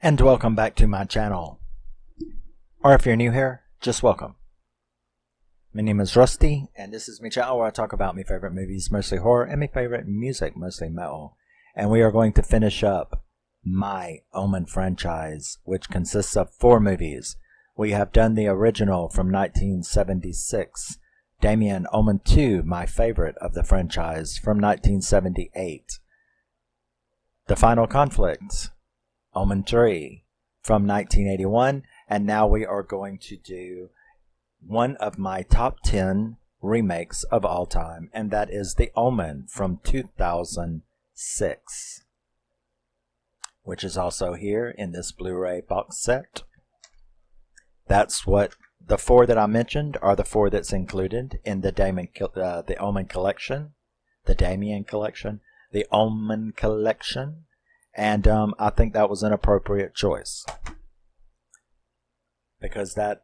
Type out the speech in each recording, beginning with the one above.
And welcome back to my channel. Or if you're new here, just welcome. My name is Rusty, and this is my channel where I talk about my favorite movies, mostly horror, and my favorite music, mostly metal. And we are going to finish up my Omen franchise, which consists of 4 movies. We have done the original from 1976, Damien Omen 2, my favorite of the franchise, from 1978. The Final Conflict, Omen 3, from 1981, and now we are going to do one of my top 10 remakes of all time, and that is The Omen from 2006, which is also here in this Blu-ray box set. That's what the 4 that I mentioned are the 4 that's included in the the Omen collection, the Damien collection, the Omen collection. And I think that was an appropriate choice, because that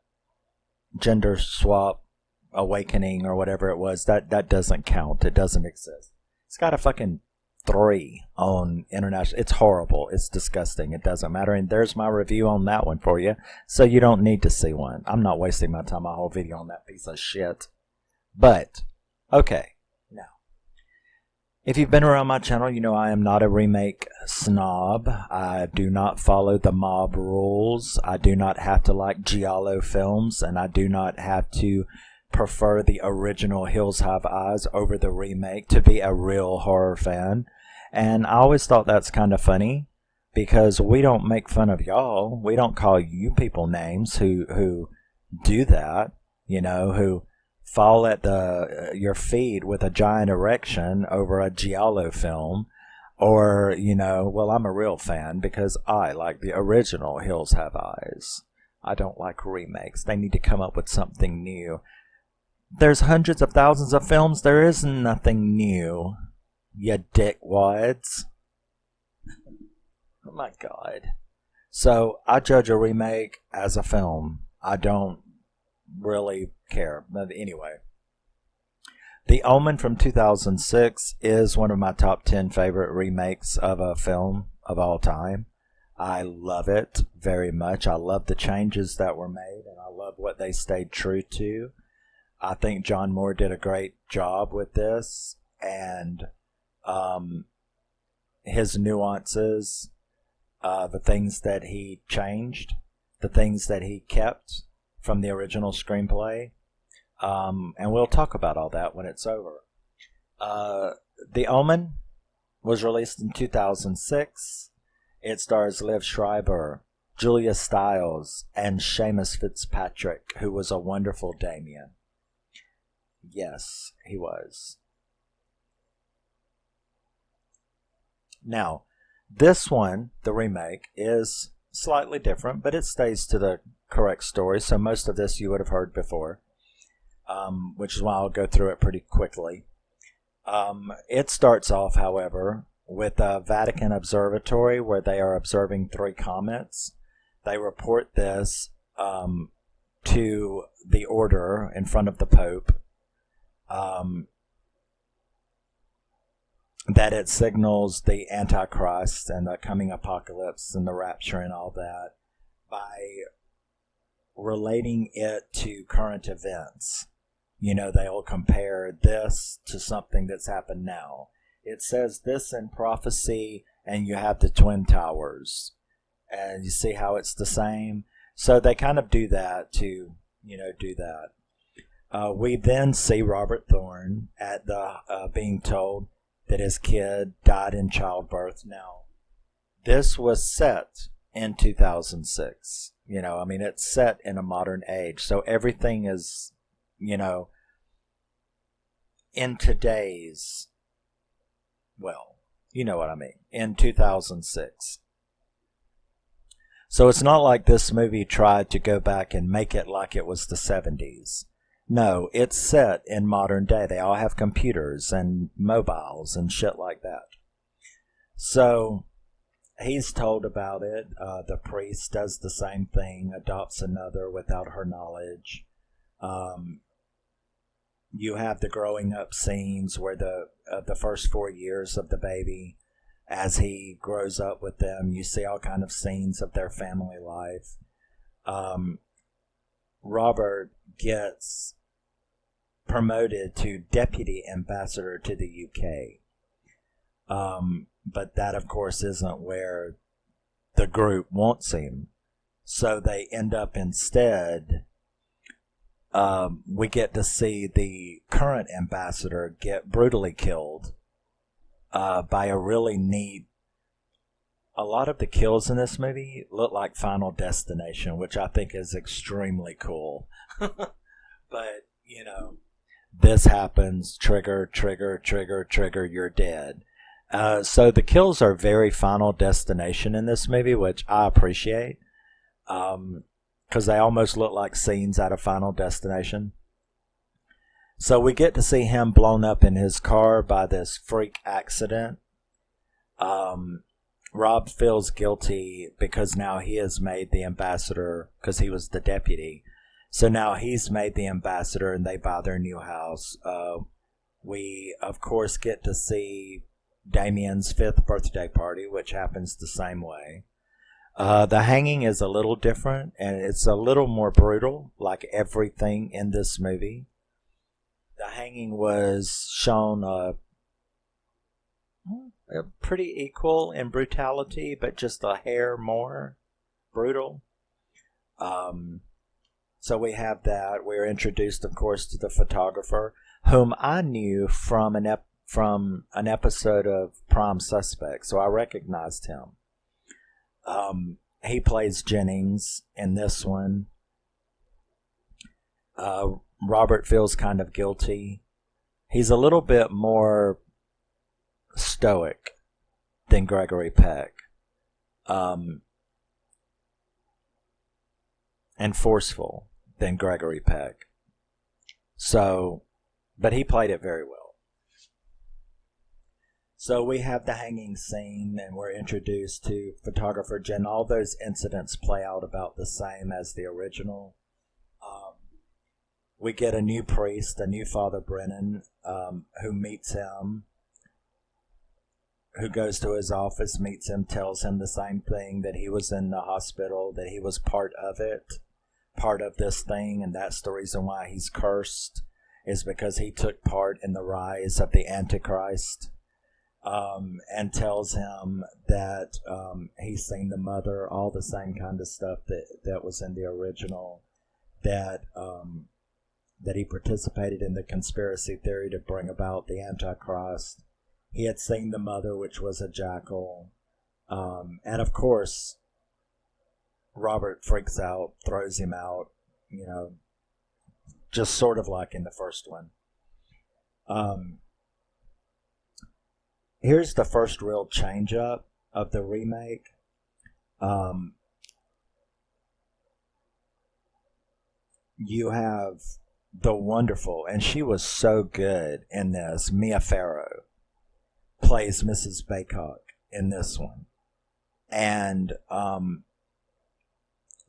gender swap awakening or whatever it was, that doesn't count. It doesn't exist. It's got a fucking 3 on international. It's horrible. It's disgusting. It doesn't matter. And there's my review on that one for you. So you don't need to see one. I'm not wasting my time, my whole video on that piece of shit. But, okay. Now, if you've been around my channel, you know I am not a remake snob. I do not follow the mob rules. I do not have to like giallo films, and I do not have to prefer the original Hills Have Eyes over the remake to be a real horror fan. And I always thought that's kind of funny, because we don't make fun of y'all. We don't call you people names who do that, you know, who fall at your feet with a giant erection over a giallo film, or, you know, well, I'm a real fan because I like the original Hills Have Eyes. I don't like remakes. They need to come up with something new. There's hundreds of thousands of films. There is nothing new, you dickwads. Oh my god. So I judge a remake as a film. I don't really care. But anyway, The Omen from 2006 is one of my top 10 favorite remakes of a film of all time. I love it very much. I love the changes that were made, and I love what they stayed true to. I think John Moore did a great job with this, and his nuances, the things that he changed, the things that he kept from the original screenplay, and we'll talk about all that when it's over. The Omen was released in 2006. It stars Liev Schreiber, Julia Stiles, and Seamus Fitzpatrick, who was a wonderful Damien. Yes, he was. Now, this one, the remake, is slightly different, but it stays to the correct story, so most of this you would have heard before, which is why I'll go through it pretty quickly. It starts off, however, with a Vatican observatory where they are observing 3 comets. They report this to the order in front of the Pope, that it signals the Antichrist and the coming apocalypse and the rapture and all that by relating it to current events. You know, they'll compare this to something that's happened now. It says this in prophecy, and you have the Twin Towers, and you see how it's the same. So they kind of do that to, you know, do that. We then see Robert Thorne at the being told that his kid died in childbirth. Now, this was set in 2006. You know, I mean, it's set in a modern age. So everything is, you know, in today's, well, you know what I mean, in 2006. So it's not like this movie tried to go back and make it like it was the 70s. No, it's set in modern day. They all have computers and mobiles and shit like that. So he's told about it. The priest does the same thing, adopts another without her knowledge. You have the growing up scenes where the first 4 years of the baby, as he grows up with them. You see all kind of scenes of their family life. Robert gets promoted to deputy ambassador to the UK. But that, of course, isn't where the group wants him. So they end up instead, we get to see the current ambassador get brutally killed by a really neat... A lot of the kills in this movie look like Final Destination, which I think is extremely cool. But, you know, this happens, trigger, trigger, trigger, trigger, you're dead. So the kills are very Final Destination in this movie, which I appreciate. Because they almost look like scenes out of Final Destination. So we get to see him blown up in his car by this freak accident. Rob feels guilty because now he is made the ambassador because he was the deputy. So now he's made the ambassador and they buy their new house. We, of course, get to see Damien's 5th birthday party, which happens the same way. The hanging is a little different and it's a little more brutal, like everything in this movie. The hanging was shown pretty equal in brutality, but just a hair more brutal. So we have that. We're introduced, of course, to the photographer, whom I knew from an episode of Prime Suspect, so I recognized him. He plays Jennings in this one. Robert feels kind of guilty. He's a little bit more stoic than Gregory Peck. And forceful than Gregory Peck. So, but he played it very well. So we have the hanging scene and we're introduced to photographer Jen. All those incidents play out about the same as the original. We get a new priest, a new Father Brennan, who meets him, who goes to his office, meets him, tells him the same thing, that he was in the hospital, that he was part of it, part of this thing, and that's the reason why he's cursed, is because he took part in the rise of the Antichrist. And tells him that he's seen the mother, all the same kind of stuff that was in the original, that he participated in the conspiracy theory to bring about the Antichrist. He had seen the mother, which was a jackal. And of course, Robert freaks out, throws him out, you know, just sort of like in the first one. Here's the first real change up of the remake. You have the wonderful, and she was so good in this, Mia Farrow plays Mrs. Baycock in this one. And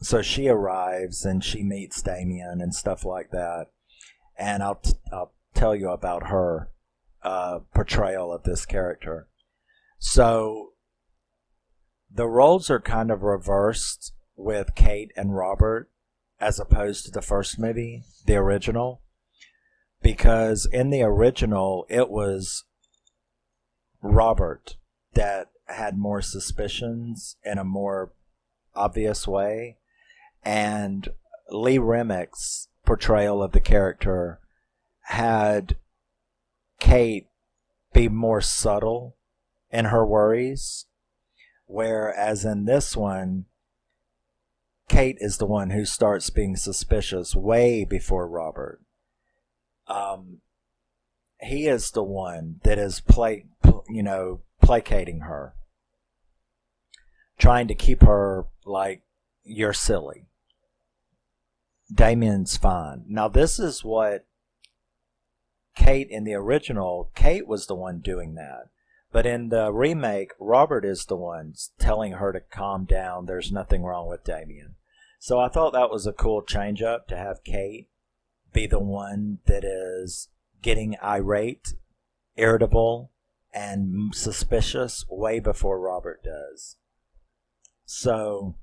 so she arrives and she meets Damien and stuff like that. And I'll tell you about her portrayal of this character. So the roles are kind of reversed with Kate and Robert as opposed to the first movie, the original, because in the original it was Robert that had more suspicions in a more obvious way, and Lee Remick's portrayal of the character had Kate be more subtle in her worries, whereas in this one, Kate is the one who starts being suspicious way before Robert. He is the one that is placating her, trying to keep her like, you're silly. Damien's fine. Now this is what Kate in the original, Kate was the one doing that. But in the remake, Robert is the one telling her to calm down. There's nothing wrong with Damien. So I thought that was a cool change up to have Kate be the one that is getting irate, irritable, and suspicious way before Robert does. So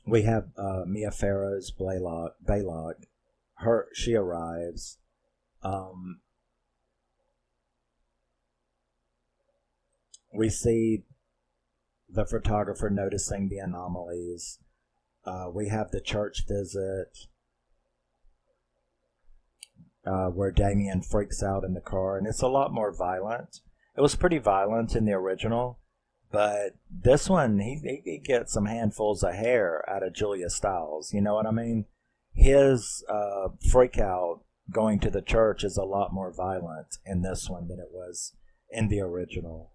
we have Mia Farrow's Baylock. She arrives. We see the photographer noticing the anomalies. We have the church visit where Damien freaks out in the car, and it's a lot more violent. It was pretty violent in the original, but this one, he gets some handfuls of hair out of Julia Stiles. You know what I mean? His freak out going to the church is a lot more violent in this one than it was in the original.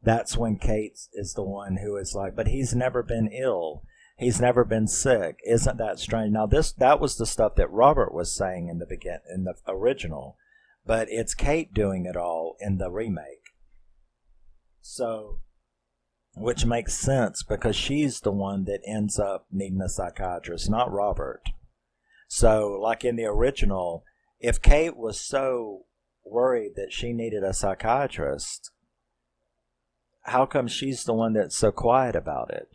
That's when Kate is the one who is like, but he's never been ill. He's never been sick. Isn't that strange? Now that was the stuff that Robert was saying in the original, but it's Kate doing it all in the remake. So, which makes sense because she's the one that ends up needing a psychiatrist, not Robert. So, like in the original, if Kate was so worried that she needed a psychiatrist, how come she's the one that's so quiet about it?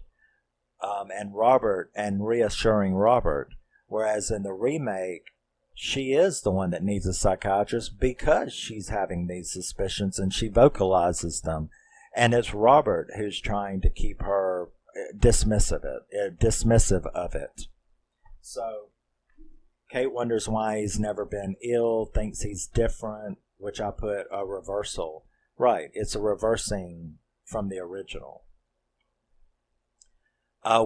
And reassuring Robert, whereas in the remake, she is the one that needs a psychiatrist because she's having these suspicions and she vocalizes them. And it's Robert who's trying to keep her dismissive of it. So Kate wonders why he's never been ill, thinks he's different, which I put a reversal. Right, it's a reversing from the original.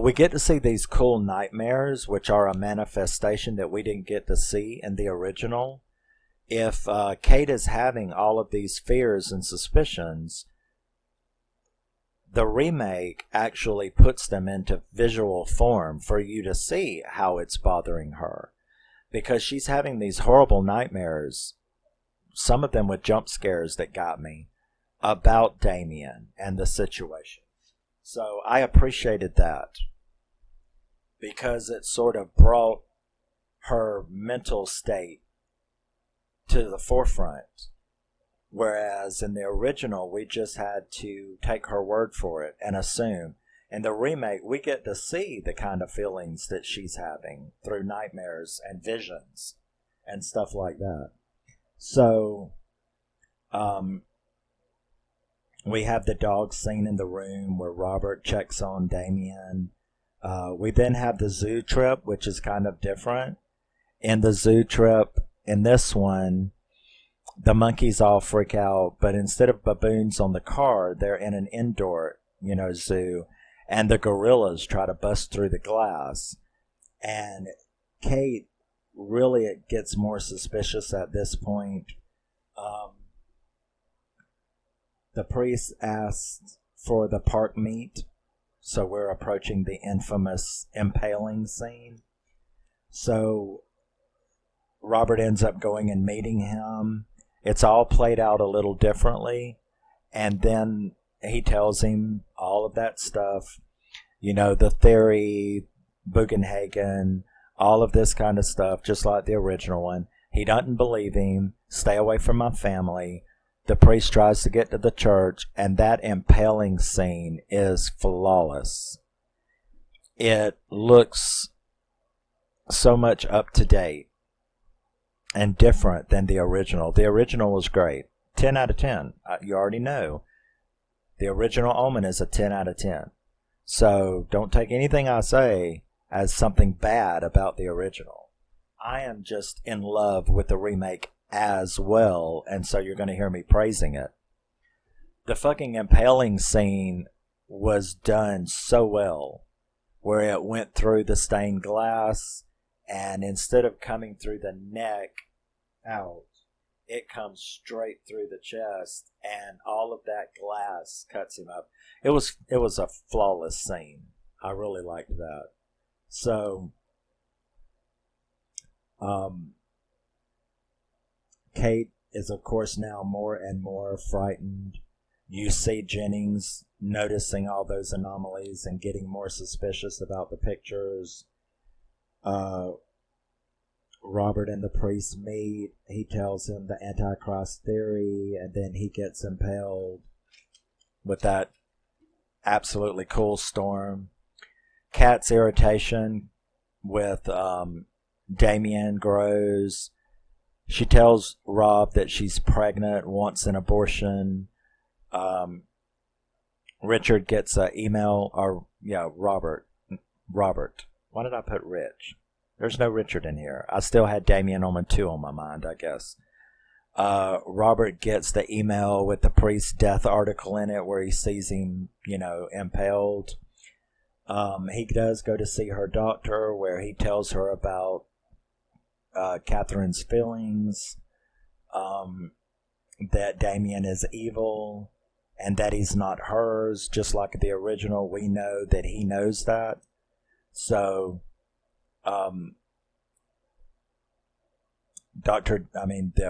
We get to see these cool nightmares, which are a manifestation that we didn't get to see in the original. If Kate is having all of these fears and suspicions, the remake actually puts them into visual form for you to see how it's bothering her. Because she's having these horrible nightmares, some of them with jump scares that got me, about Damien and the situation. So I appreciated that because it sort of brought her mental state to the forefront. Whereas in the original, we just had to take her word for it and assume. In the remake, we get to see the kind of feelings that she's having through nightmares and visions and stuff like that. So, we have the dog scene in the room where Robert checks on Damien. We then have the zoo trip, which is kind of different. In the zoo trip, in this one, the monkeys all freak out, but instead of baboons on the car, they're in an indoor, zoo, and the gorillas try to bust through the glass. And Kate really gets more suspicious at this point. The priest asks for the park meat, so we're approaching the infamous impaling scene. So Robert ends up going and meeting him. It's all played out a little differently, and then he tells him all of that stuff, the theory, Bugenhagen, all of this kind of stuff, just like the original one. He doesn't believe him. Stay away from my family. The priest tries to get to the church, and that impaling scene is flawless. It looks so much up to date and different than the original. The original was great. 10 out of 10. You already know. The original Omen is a 10 out of 10. So don't take anything I say as something bad about the original. I am just in love with the remake as well, and so you're going to hear me praising it. The fucking impaling scene was done so well, where it went through the stained glass, and instead of coming through the neck out, it comes straight through the chest, and all of that glass cuts him up. It was a flawless scene. I really liked that. So, Kate is, of course, now more and more frightened. You see Jennings noticing all those anomalies and getting more suspicious about the pictures. Robert and the priest meet. He tells him the Antichrist theory, and then he gets impaled with that absolutely cool storm. Kat's irritation with Damien grows. She tells Rob that she's pregnant, wants an abortion. Richard gets an email, Robert. Why did I put Rich? There's no Richard in here. I still had Damien Omen 2 on my mind, I guess. Robert gets the email with the priest's death article in it where he sees him, impaled. He does go to see her doctor where he tells her about Catherine's feelings, that Damien is evil, and that he's not hers, just like the original. We know that he knows that. So, the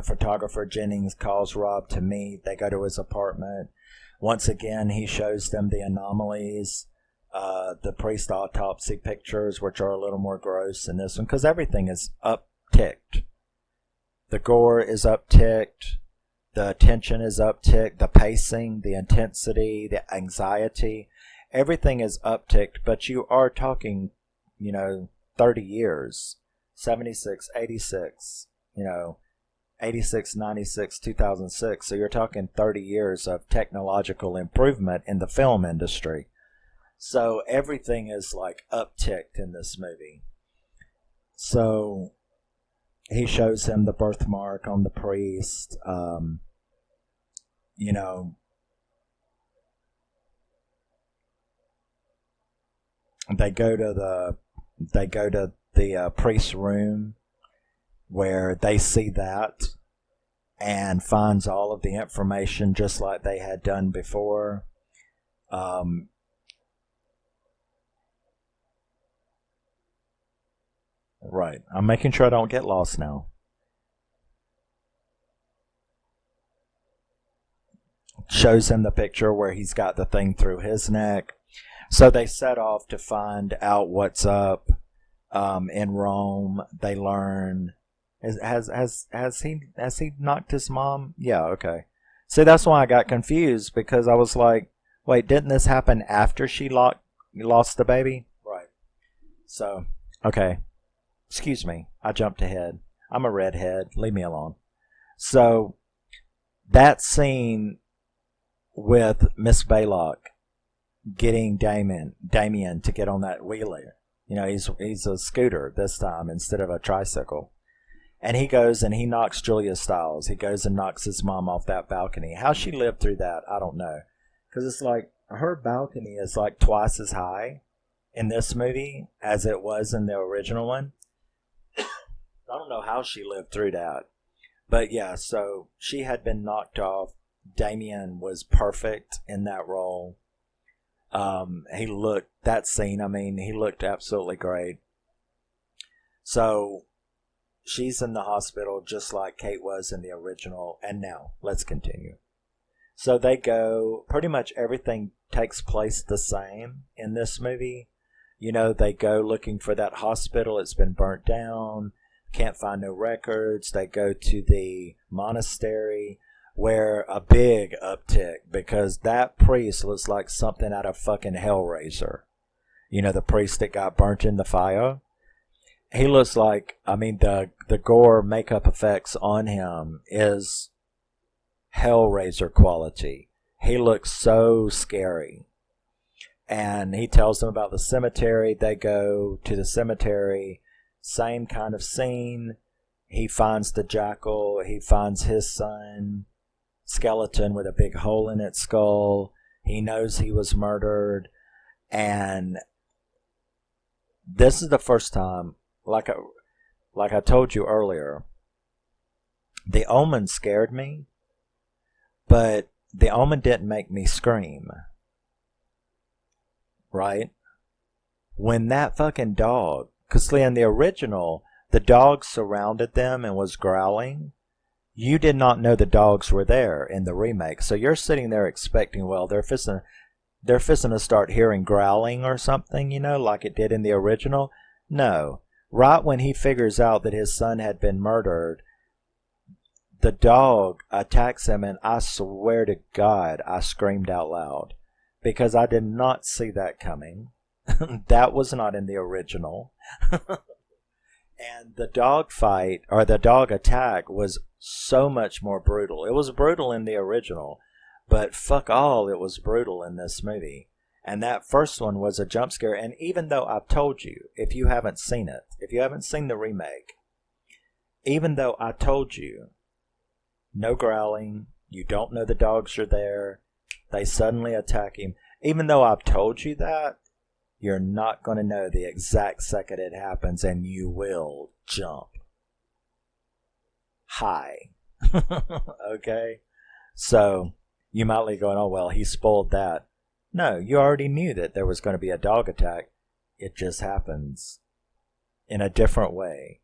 photographer Jennings calls Rob to meet. They go to his apartment. Once again, he shows them the anomalies, the priest autopsy pictures, which are a little more gross in this one, because everything is upticked. The gore is upticked. The tension is upticked. The pacing, the intensity, the anxiety, everything is upticked. But you are talking, 30 years, 76, 86, 86, 96, 2006. So you're talking 30 years of technological improvement in the film industry. So everything is like upticked in this movie. So he shows him the birthmark on the priest. They go to the priest's room where they see that and finds all of the information just like they had done before. Right. I'm making sure I don't get lost now. Shows him the picture where he's got the thing through his neck. So they set off to find out what's up in Rome. They learn. Has he knocked his mom? Yeah, okay. See, that's why I got confused, because I was like, wait, didn't this happen after she lost the baby? Right. So, okay. Excuse me, I jumped ahead. I'm a redhead. Leave me alone. So, that scene with Miss Baylock getting Damien to get on that wheeler. He's a scooter this time instead of a tricycle. And he goes and he knocks Julia Stiles. He goes and knocks his mom off that balcony. How she lived through that, I don't know. Because it's like her balcony is like twice as high in this movie as it was in the original one. I don't know how she lived through that. But yeah, so she had been knocked off. Damien was perfect in that role. He looked absolutely great. So she's in the hospital just like Kate was in the original. And now, let's continue. So they go, pretty much everything takes place the same in this movie. They go looking for that hospital. It's been burnt down. Can't find no records. They go to the monastery, where a big uptick, because that priest looks like something out of fucking Hellraiser. The priest that got burnt in the fire. He looks like, the gore makeup effects on him is Hellraiser quality. He looks so scary. And he tells them about the cemetery. They go to the cemetery. Same kind of scene. He finds the jackal. He finds his son. Skeleton with a big hole in its skull. He knows he was murdered. And this is the first time, like I told you earlier, the Omen scared me, but the Omen didn't make me scream. Right? When that fucking dog, because in the original, the dog surrounded them and was growling. You did not know the dogs were there in the remake. So you're sitting there expecting, well, they're fisting to start hearing growling or something, like it did in the original. No. Right when he figures out that his son had been murdered, the dog attacks him, and I swear to God, I screamed out loud because I did not see that coming. That was not in the original. And the dog fight, or the dog attack, was so much more brutal. It was brutal in the original, but fuck all, it was brutal in this movie. And that first one was a jump scare. And even though I've told you, if you haven't seen it, if you haven't seen the remake, even though I told you, no growling, you don't know the dogs are there, they suddenly attack him, even though I've told you that, you're not going to know the exact second it happens, and you will jump high. Okay? So, you might be going, oh, well, he spoiled that. No, you already knew that there was going to be a dog attack. It just happens in a different way.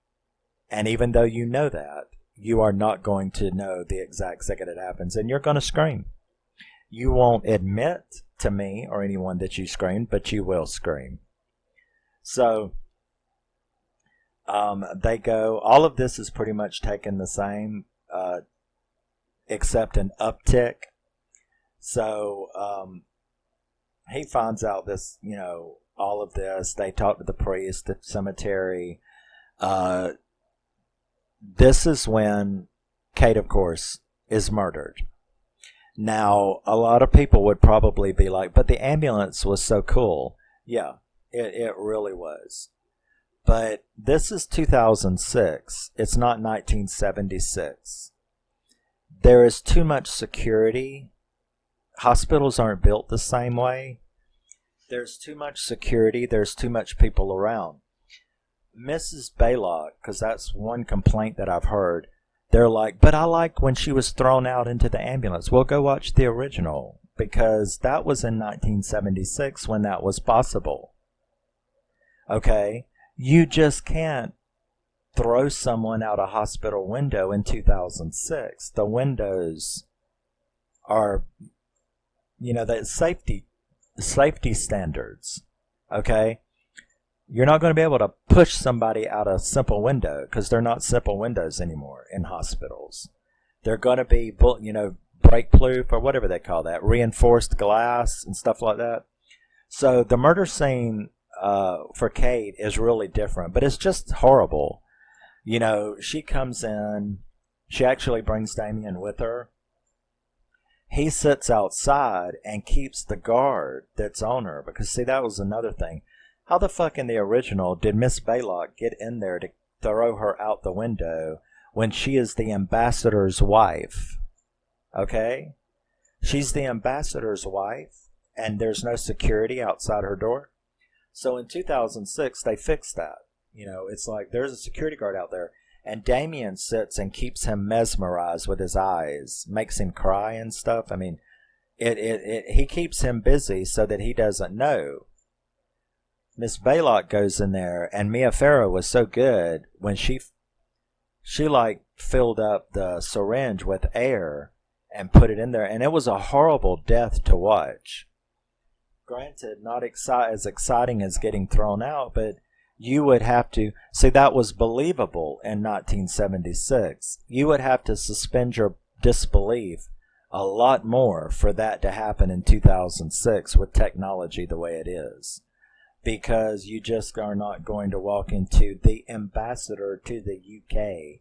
And even though you know that, you are not going to know the exact second it happens, and you're going to scream. You won't admit to me or anyone that you screamed, but you will scream. So, they go, all of this is pretty much taken the same, except an uptick. So, he finds out this, all of this. They talk to the priest, the cemetery. This is when Kate, of course, is murdered. Now, a lot of people would probably be like, but the ambulance was so cool. Yeah, it really was. But this is 2006. It's not 1976. There is too much security. Hospitals aren't built the same way. There's too much security. There's too much people around. Mrs. Baylock, because that's one complaint that I've heard, they're like, but I like when she was thrown out into the ambulance. Well, go watch the original, because that was in 1976 when that was possible. Okay? You just can't throw someone out a hospital window in 2006. The windows are, the safety standards. Okay? You're not going to be able to push somebody out a simple window, because they're not simple windows anymore in hospitals. They're going to be, break-proof, or whatever they call that, reinforced glass and stuff like that. So the murder scene for Kate is really different, but it's just horrible. She comes in, she actually brings Damien with her. He sits outside and keeps the guard that's on her, because, see, that was another thing. How the fuck in the original did Miss Baylock get in there to throw her out the window when she is the ambassador's wife? Okay? She's the ambassador's wife, and there's no security outside her door. So in 2006, they fixed that. It's like there's a security guard out there, and Damien sits and keeps him mesmerized with his eyes, makes him cry and stuff. I mean, he keeps him busy so that he doesn't know. Miss Baylock goes in there, and Mia Farrow was so good when she filled up the syringe with air and put it in there, and it was a horrible death to watch. Granted, not as exciting as getting thrown out, but you would have to see, that was believable in 1976. You would have to suspend your disbelief a lot more for that to happen in 2006 with technology the way it is. Because you just are not going to walk into the ambassador to the UK.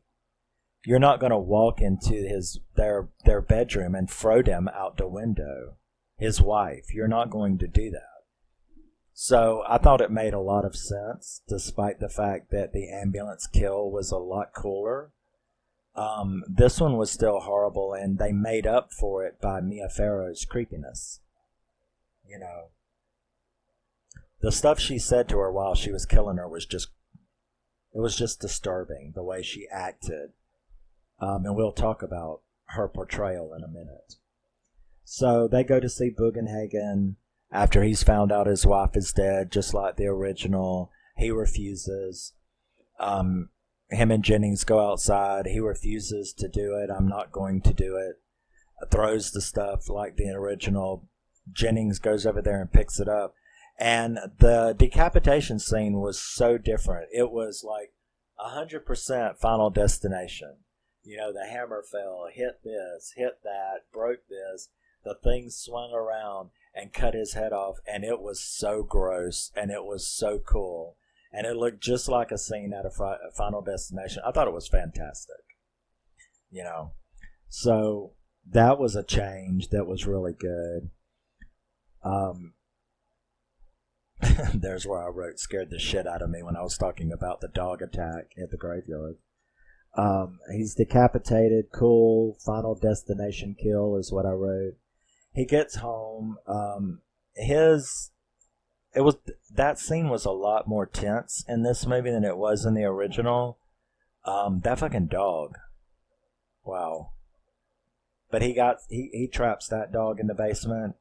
You're not going to walk into their bedroom and throw them out the window. His wife. You're not going to do that. So I thought it made a lot of sense, despite the fact that the ambulance kill was a lot cooler. This one was still horrible, and they made up for it by Mia Farrow's creepiness. The stuff she said to her while she was killing her was just disturbing, the way she acted. And we'll talk about her portrayal in a minute. So they go to see Bugenhagen after he's found out his wife is dead, just like the original. He refuses. Him and Jennings go outside. He refuses to do it. I'm not going to do it. Throws the stuff like the original. Jennings goes over there and picks it up. And the decapitation scene was so different. It was like 100% Final Destination. You know, the hammer fell, hit this, hit that, broke this. The thing swung around and cut his head off, and it was so gross, and it was so cool. And it looked just like a scene out of Final Destination. I thought it was fantastic. You know, so that was a change that was really good. There's where I wrote scared the shit out of me when I was talking about the dog attack at the graveyard. He's decapitated. Cool. Final Destination kill is what I wrote. He gets home. That scene was a lot more tense in this movie than it was in the original. That fucking dog. Wow. But he traps that dog in the basement.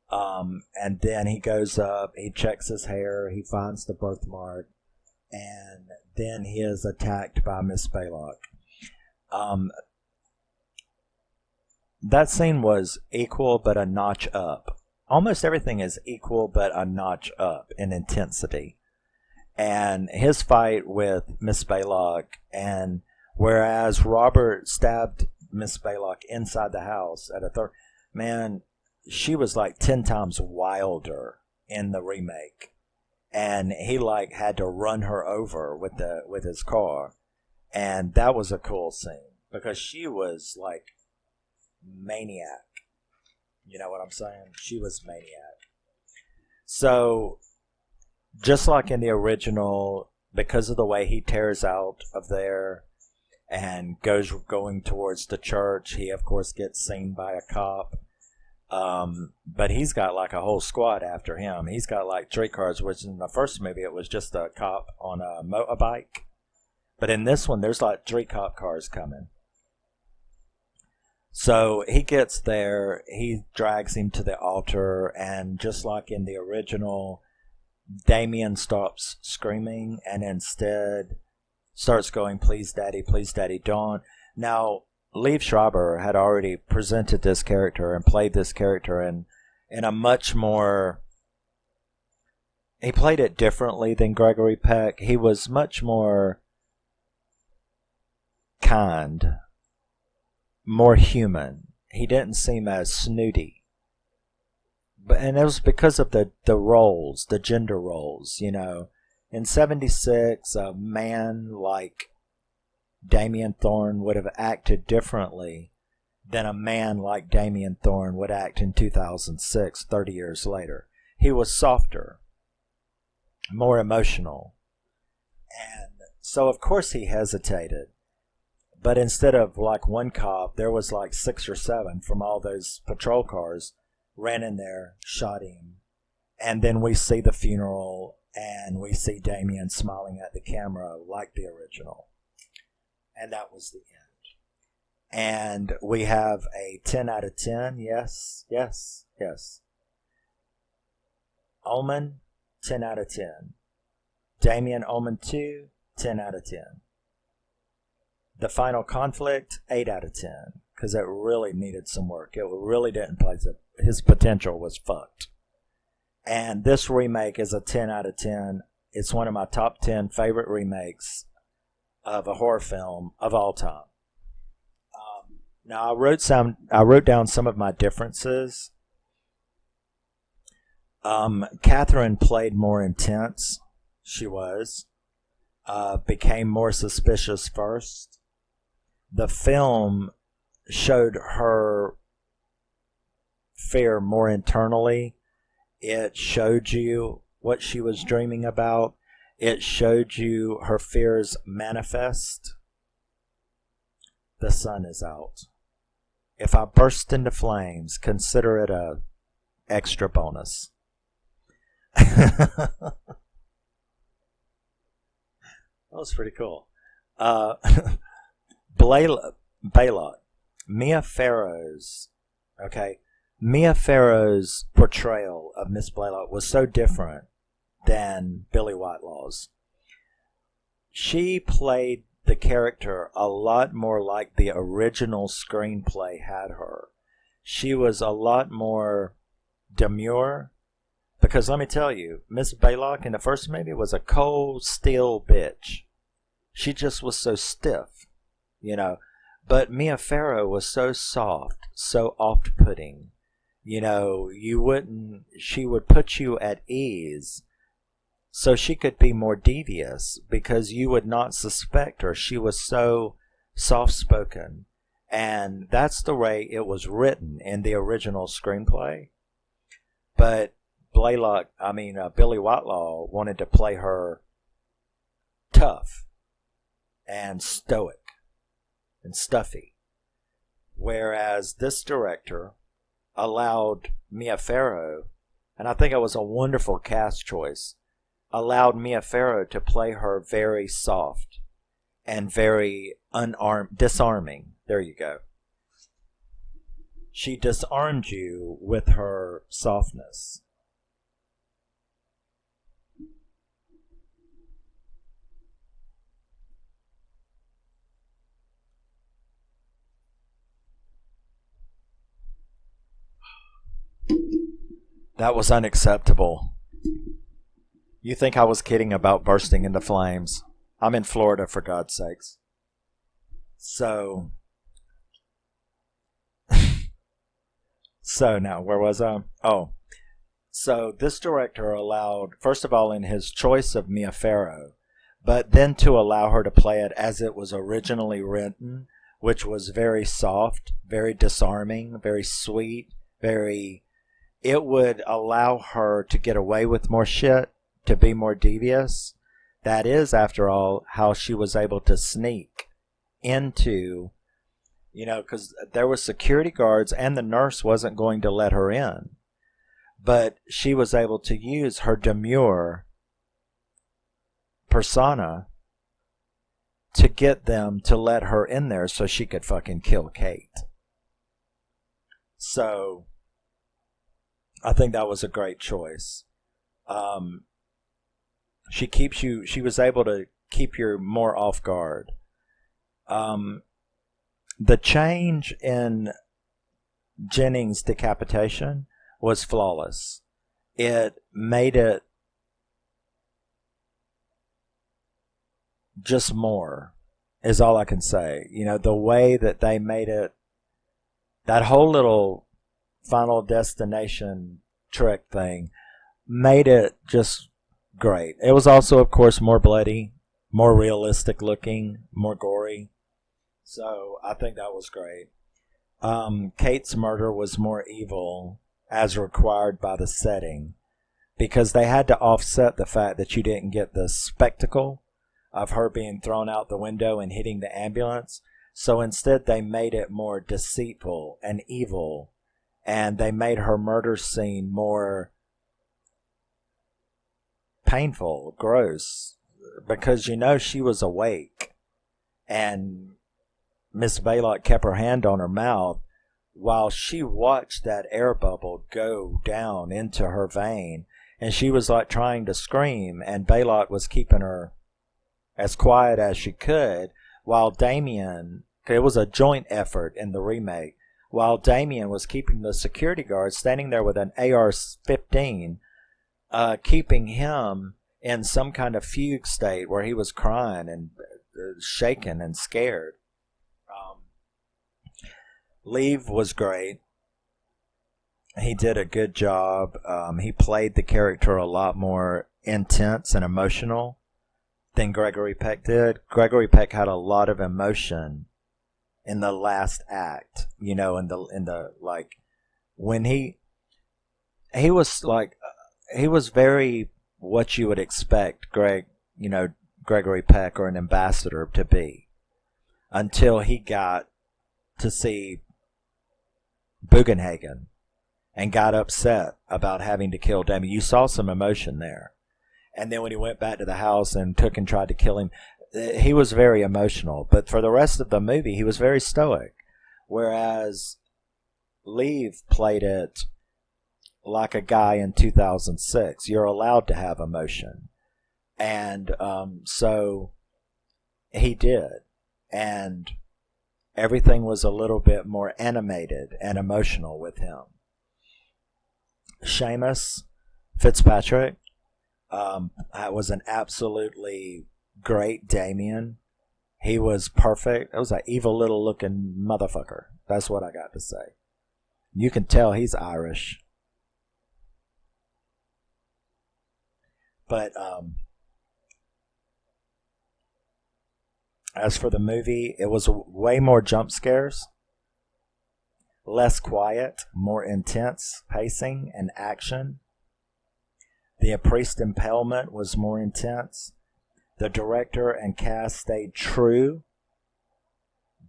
And then he goes up, he checks his hair, he finds the birthmark, and then he is attacked by Miss Baylock. That scene was equal but a notch up. Almost everything is equal but a notch up in intensity. And his fight with Miss Baylock, and whereas Robert stabbed Miss Baylock inside the house at a third, man, she was like 10 times wilder in the remake, and he like had to run her over with his car, and that was a cool scene because she was like maniac. You know what I'm saying? She was maniac. So just like in the original, because of the way he tears out of there and going towards the church, he of course gets seen by a cop. But he's got like a whole squad after him. He's got like 3 cars, which in the first movie it was just a cop on a motorbike. But in this one, there's like 3 cop cars coming. So he gets there, he drags him to the altar, and just like in the original, Damien stops screaming and instead starts going, please daddy, don't. Now, Liev Schreiber had already presented this character and played this character in a much more... He played it differently than Gregory Peck. He was much more kind, more human. He didn't seem as snooty. And it was because of the roles, the gender roles, you know. In 76, a man like Damien Thorne would have acted differently than a man like Damien Thorne would act in 2006, 30 years later. He was softer, more emotional. And so, of course, he hesitated. But instead of like one cop, there was like 6 or 7 from all those patrol cars ran in there, shot him. And then we see the funeral, and we see Damien smiling at the camera like the original. And that was the end. And we have a 10 out of 10. Yes. Omen, 10 out of 10. Damien Omen 2, 10 out of 10. The Final Conflict, 8 out of 10. Because it really needed some work. It really didn't play it. His potential was fucked. And this remake is a 10 out of 10. It's one of my top 10 favorite remakes of a horror film of all time. Now I wrote down some of my differences. Catherine played more intense. She was. Became more suspicious first. The film showed her fear more internally. It showed you what she was dreaming about. It showed you her fears manifest. The sun is out. If I burst into flames, consider it a extra bonus. That was pretty cool. Baylock. Mia Farrow's portrayal of Miss Blaylock was so different than Billy Whitelaw's. She played the character a lot more like the original screenplay had her. She was a lot more demure, Because let me tell you, Miss Baylock in the first movie was a cold steel bitch. She just was so stiff, you know. But Mia Farrow was so soft, so oft-putting. You know, she would put you at ease so she could be more devious because you would not suspect her. She was so soft-spoken. And that's the way it was written in the original screenplay. But Billy Whitelaw wanted to play her tough and stoic and stuffy. Whereas this director allowed Mia Farrow, and I think it was a wonderful cast choice, allowed Mia Farrow to play her very soft and very disarming. There you go. She disarmed you with her softness. That was unacceptable. You think I was kidding about bursting into flames? I'm in Florida, for God's sakes. So now, where was I? Oh, so this director allowed, first of all, in his choice of Mia Farrow, but then to allow her to play it as it was originally written, which was very soft, very disarming, very sweet, it would allow her to get away with more shit, to be more devious. That is, after all, how she was able to sneak into, because there were security guards and the nurse wasn't going to let her in. But she was able to use her demure persona to get them to let her in there so she could fucking kill Kate. So I think that was a great choice. She was able to keep you more off guard. The change in Jennings' decapitation was flawless. It made it just more, is all I can say. The way that they made it, that whole little Final Destination trick thing, made it just great. It was also, of course, more bloody, more realistic looking, more gory. So I think that was great. Kate's murder was more evil as required by the setting because they had to offset the fact that you didn't get the spectacle of her being thrown out the window and hitting the ambulance. So instead they made it more deceitful and evil, and they made her murder scene more painful, gross, because she was awake, and Miss Baylock kept her hand on her mouth while she watched that air bubble go down into her vein, and she was like trying to scream, and Baylock was keeping her as quiet as she could, while Damien, it was a joint effort in the remake, while Damien was keeping the security guard standing there with an AR-15, keeping him in some kind of fugue state where he was crying and shaken and scared. Liev was great. He did a good job. He played the character a lot more intense and emotional than Gregory Peck did. Gregory Peck had a lot of emotion in the last act, in the like when he was like, he was very what you would expect Gregory Peck or an ambassador to be, until he got to see Bugenhagen and got upset about having to kill Damien. You saw some emotion there. And then when he went back to the house and took and tried to kill him, he was very emotional. But for the rest of the movie, he was very stoic. Whereas Liev played it like a guy in 2006. You're allowed to have emotion. And so he did. And everything was a little bit more animated and emotional with him. Seamus, Fitzpatrick was an absolutely great Damien. He was perfect. It was an evil little looking motherfucker. That's what I got to say. You can tell he's Irish. But as for the movie, it was way more jump scares, less quiet, more intense pacing and action. The priest impalement was more intense. The director and cast stayed true,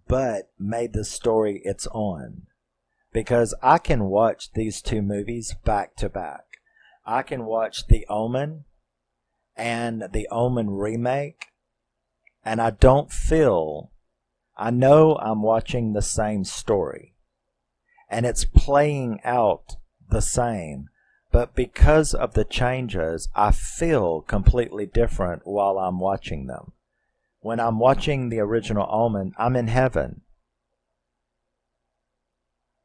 but made the story its own. Because I can watch these two movies back to back. I can watch The Omen and The Omen remake, and I don't feel, I know I'm watching the same story, and it's playing out the same. But because of the changes, I feel completely different while I'm watching them. When I'm watching the original Omen, I'm in heaven.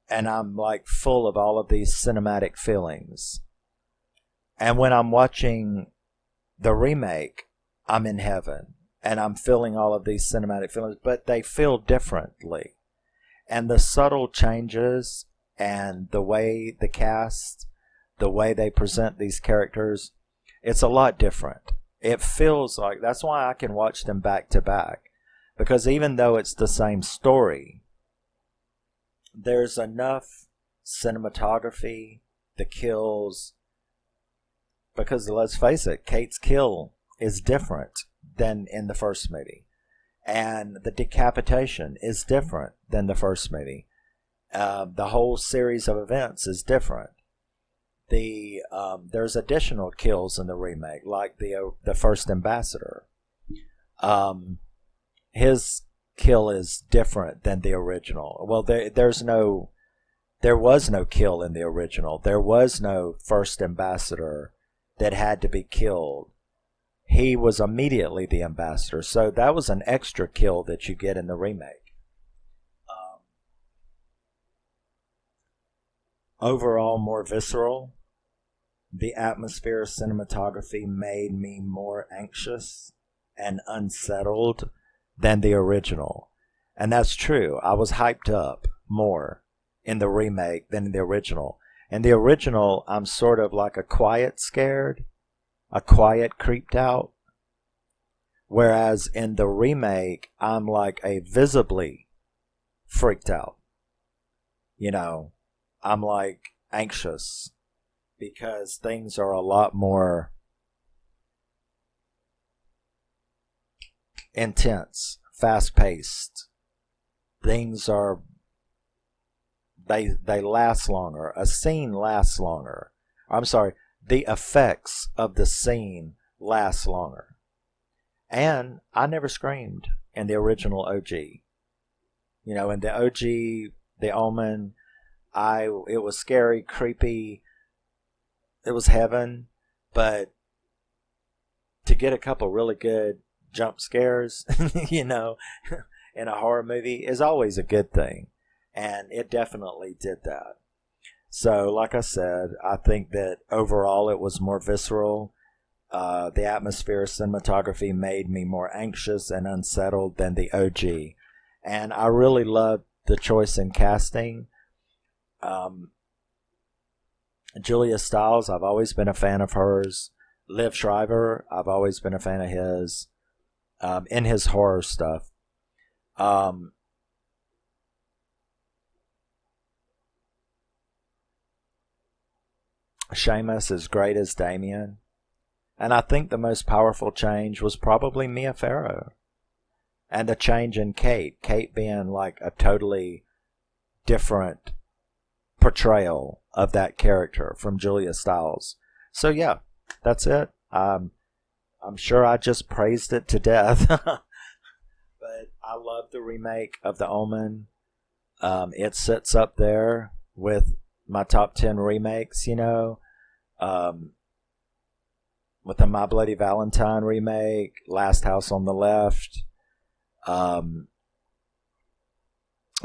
And I'm like full of all of these cinematic feelings. And when I'm watching the remake, I'm in heaven. And I'm feeling all of these cinematic feelings. But they feel differently. And the subtle changes and the way the cast, the way they present these characters, it's a lot different. It feels like, that's why I can watch them back to back. Because even though it's the same story, there's enough cinematography, the kills, because let's face it, Kate's kill is different than in the first movie. And the decapitation is different than the first movie. The whole series of events is different. There's additional kills in the remake, like the first ambassador. His kill is different than the original. Well, there was no kill in the original. There was no first ambassador that had to be killed. He was immediately the ambassador, so that was an extra kill that you get in the remake. Overall, more visceral. The atmosphere of cinematography made me more anxious and unsettled than the original. And that's true. I was hyped up more in the remake than in the original. In the original, I'm sort of like a quiet scared, a quiet creeped out. Whereas in the remake, I'm like a visibly freaked out. You know, I'm like anxious because things are a lot more intense, fast-paced. Things are, they last longer. A scene lasts longer. I'm sorry, the effects of the scene last longer. And I never screamed in the original OG. You know, in the OG, the Omen, it was scary, creepy. It was heaven, but to get a couple really good jump scares, you know, in a horror movie is always a good thing. And it definitely did that. So, like I said, I think that overall it was more visceral. The atmosphere, cinematography made me more anxious and unsettled than the OG. And I really loved the choice in casting. Julia Stiles, I've always been a fan of hers. Liev Schreiber, I've always been a fan of his. In his horror stuff. Seamus is great as Damien. And I think the most powerful change was probably Mia Farrow. And the change in Kate. Kate being like a totally different portrayal of that character from Julia Stiles. So yeah, that's it. I'm sure I just praised it to death. But I love the remake of The Omen. It sits up there with my top 10 remakes, you know. With the My Bloody Valentine remake, Last House on the Left, The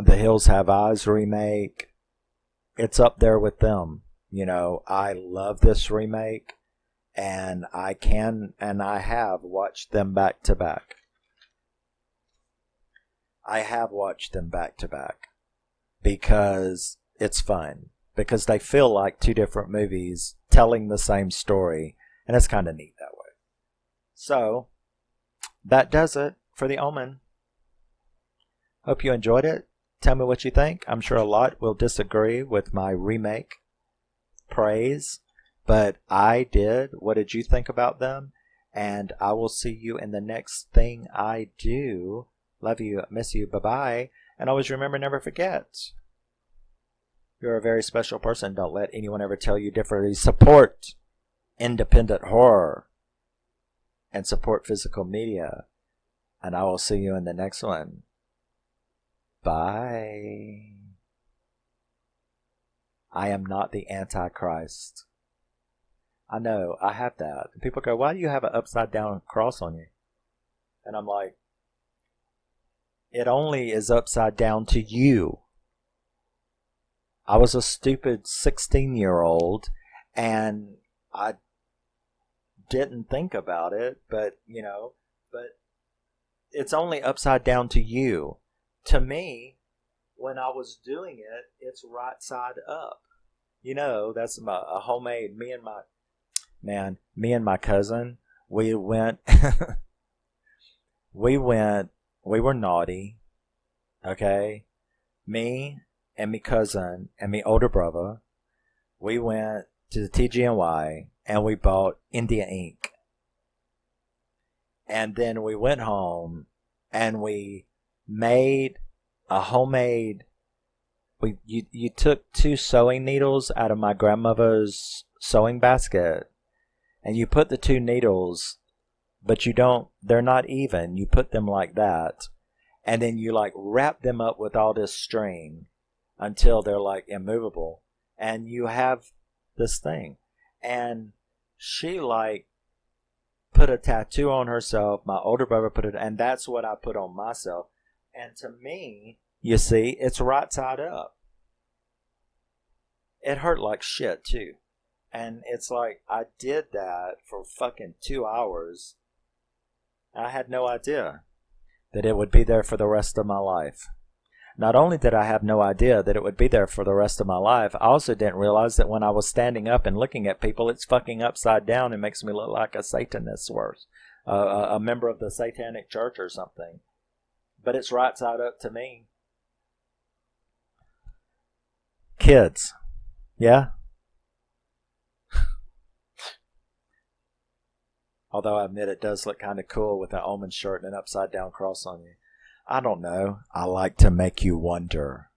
Hills Have Eyes remake. It's up there with them, I love this remake, and I have watched them back to back. I have watched them back to back because it's fun. Because they feel like two different movies telling the same story, and it's kind of neat that way. So, that does it for the Omen. Hope you enjoyed it. Tell me what you think. I'm sure a lot will disagree with my remake praise, but I did. What did you think about them? And I will see you in the next thing I do. Love you, miss you, bye-bye. And always remember, never forget. You're a very special person. Don't let anyone ever tell you differently. Support independent horror and support physical media. And I will see you in the next one. Bye. I am not the Antichrist. I know, I have that. And people go, why do you have an upside down cross on you? And I'm like, it only is upside down to you. I was a stupid 16-year-old, and I didn't think about it, but it's only upside down to you. To me, when I was doing it, it's right side up. That's a homemade, me and my cousin, we went, we were naughty, okay? Me and my cousin and my older brother, we went to the TGNY and we bought India ink. And then we went home and we made a homemade, you took 2 sewing needles out of my grandmother's sewing basket and you put the 2 needles, but they're not even. You put them like that. And then you wrap them up with all this string until they're immovable, and you have this thing. And she put a tattoo on herself. My older brother put it, and that's what I put on myself. And to me, you see, it's right side up. It hurt like shit too. And it's I did that for fucking 2 hours. I had no idea that it would be there for the rest of my life. Not only did I have no idea that it would be there for the rest of my life, I also didn't realize that when I was standing up and looking at people, it's fucking upside down and makes me look like a Satanist, worse, a member of the Satanic Church or something. But it's right side up to me. Kids, yeah? Although I admit it does look kind of cool with an Omen shirt and an upside down cross on you. I don't know. I like to make you wonder.